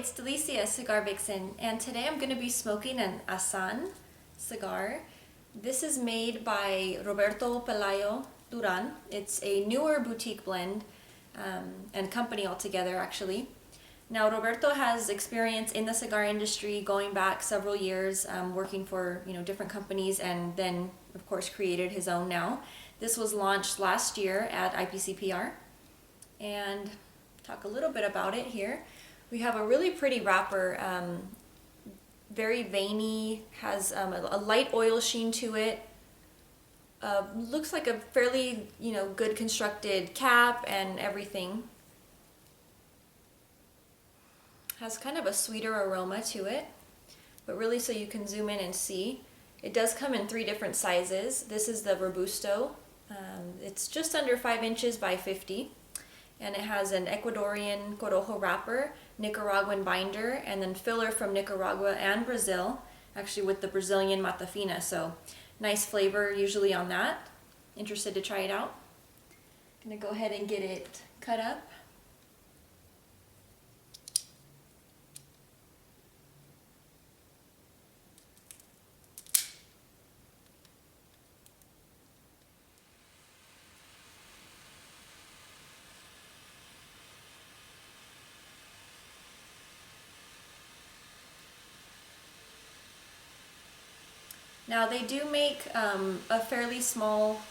it's Delicia, Cigar Vixen, and today I'm going to be smoking an Azan cigar. This is made by Roberto Pelayo Duran. It's a newer boutique blend and company altogether, actually. Now, Roberto has experience in the cigar industry going back several years, working for different companies, and then, of course, created his own now. This was launched last year at IPCPR, and talk a little bit about it here. We have a really pretty wrapper, very veiny, has a light oil sheen to it. Looks like a fairly good constructed cap and everything. Has kind of a sweeter aroma to it, but really so you can zoom in and see. It does come in 3 different sizes. This is the Robusto. It's just under 5 inches by 50. And it has an Ecuadorian Corojo wrapper, Nicaraguan binder, and then filler from Nicaragua and Brazil, actually with the Brazilian Matafina, so nice flavor usually on that. Interested to try it out? Gonna go ahead and get it cut up. Now they do make a fairly small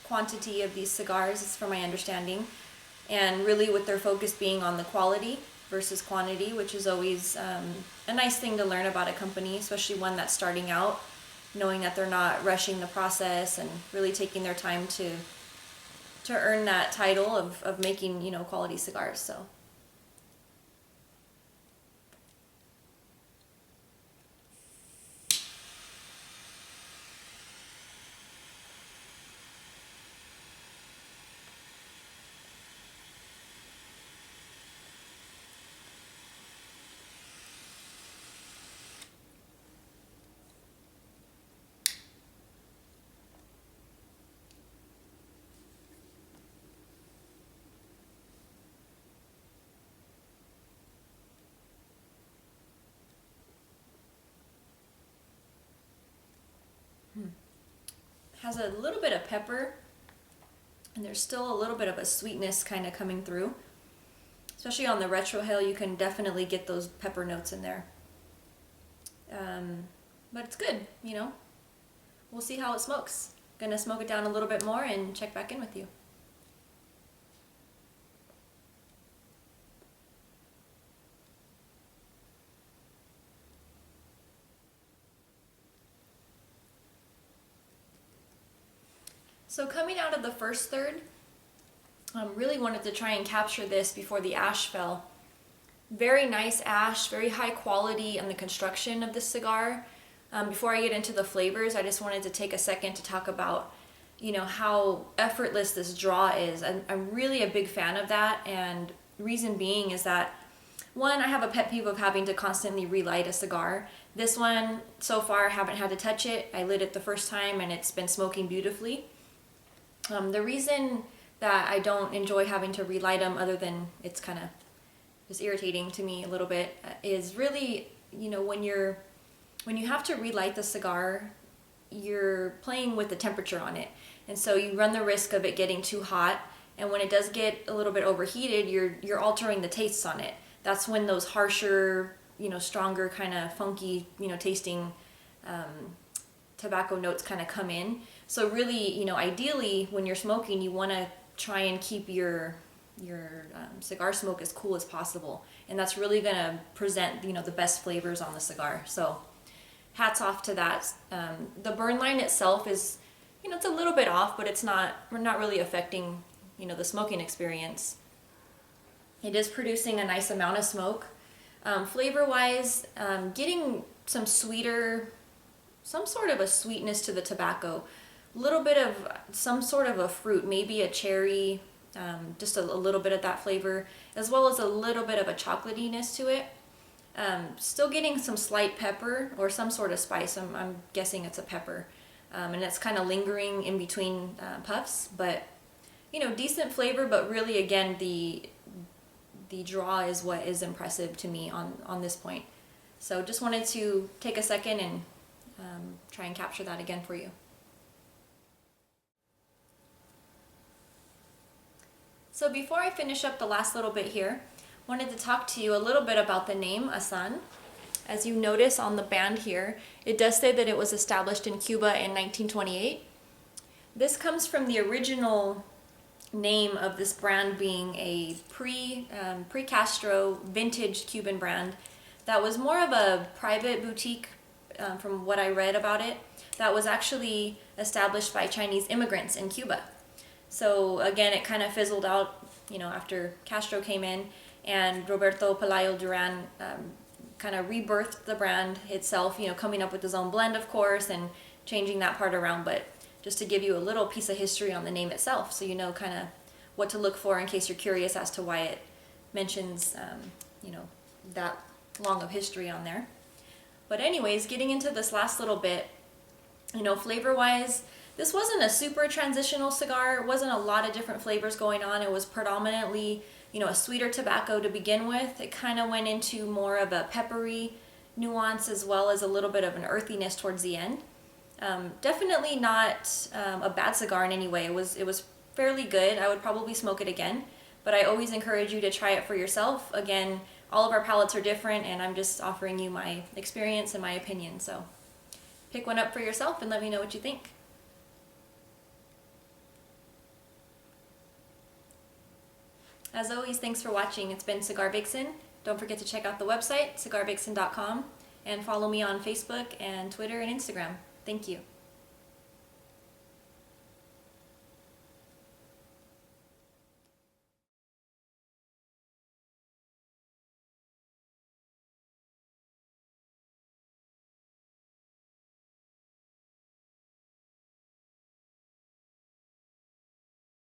quantity of these cigars, it's from my understanding, and really with their focus being on the quality versus quantity, which is always a nice thing to learn about a company, especially one that's starting out, knowing that they're not rushing the process and really taking their time to earn that title of making quality cigars. So. Has a little bit of pepper, and there's still a little bit of a sweetness kind of coming through. Especially on the retrohale, you can definitely get those pepper notes in there. But it's good, We'll see how it smokes. Gonna smoke it down a little bit more and check back in with you. So coming out of the first third, really wanted to try and capture this before the ash fell. Very nice ash, very high quality on the construction of this cigar. Before I get into the flavors, I just wanted to take a second to talk about, how effortless this draw is. I'm really a big fan of that, and reason being is that, one, I have a pet peeve of having to constantly relight a cigar. This one, so far, I haven't had to touch it. I lit it the first time, and it's been smoking beautifully. The reason that I don't enjoy having to relight them, other than it's kind of just irritating to me a little bit, is really, when you have to relight the cigar, you're playing with the temperature on it, and so you run the risk of it getting too hot. And when it does get a little bit overheated, you're altering the tastes on it. That's when those harsher, stronger, kind of funky, tasting tobacco notes kind of come in. So really, ideally, when you're smoking, you want to try and keep your cigar smoke as cool as possible, and that's really going to present the best flavors on the cigar. So hats off to that. The burn line itself is it's a little bit off, but we're not really affecting the smoking experience. It is producing a nice amount of smoke. Flavor wise, getting some sort of a sweetness to the tobacco, a little bit of some sort of a fruit, maybe a cherry, just a little bit of that flavor, as well as a little bit of a chocolatiness to it. Still getting some slight pepper or some sort of spice. I'm guessing it's a pepper, and it's kind of lingering in between puffs, but decent flavor. But really, again, the the draw is what is impressive to me on this point. So just wanted to take a second and try and capture that again for you. So before I finish up the last little bit here, wanted to talk to you a little bit about the name Azan. As you notice on the band here, it does say that it was established in Cuba in 1928. This comes from the original name of this brand being a pre-Castro vintage Cuban brand that was more of a private boutique, from what I read about it, that was actually established by Chinese immigrants in Cuba. So again, it kind of fizzled out, after Castro came in, and Roberto Pelayo Duran kind of rebirthed the brand itself, coming up with his own blend, of course, and changing that part around. But just to give you a little piece of history on the name itself, so you know kind of what to look for in case you're curious as to why it mentions, that long of history on there. But anyways, getting into this last little bit, flavor-wise, this wasn't a super transitional cigar. It wasn't a lot of different flavors going on. It was predominantly, a sweeter tobacco to begin with. It kind of went into more of a peppery nuance as well as a little bit of an earthiness towards the end. Definitely not a bad cigar in any way. It was fairly good. I would probably smoke it again, but I always encourage you to try it for yourself. Again, all of our palates are different, and I'm just offering you my experience and my opinion. So pick one up for yourself and let me know what you think. As always, thanks for watching. It's been Cigar Vixen. Don't forget to check out the website, cigarvixen.com, and follow me on Facebook and Twitter and Instagram. Thank you.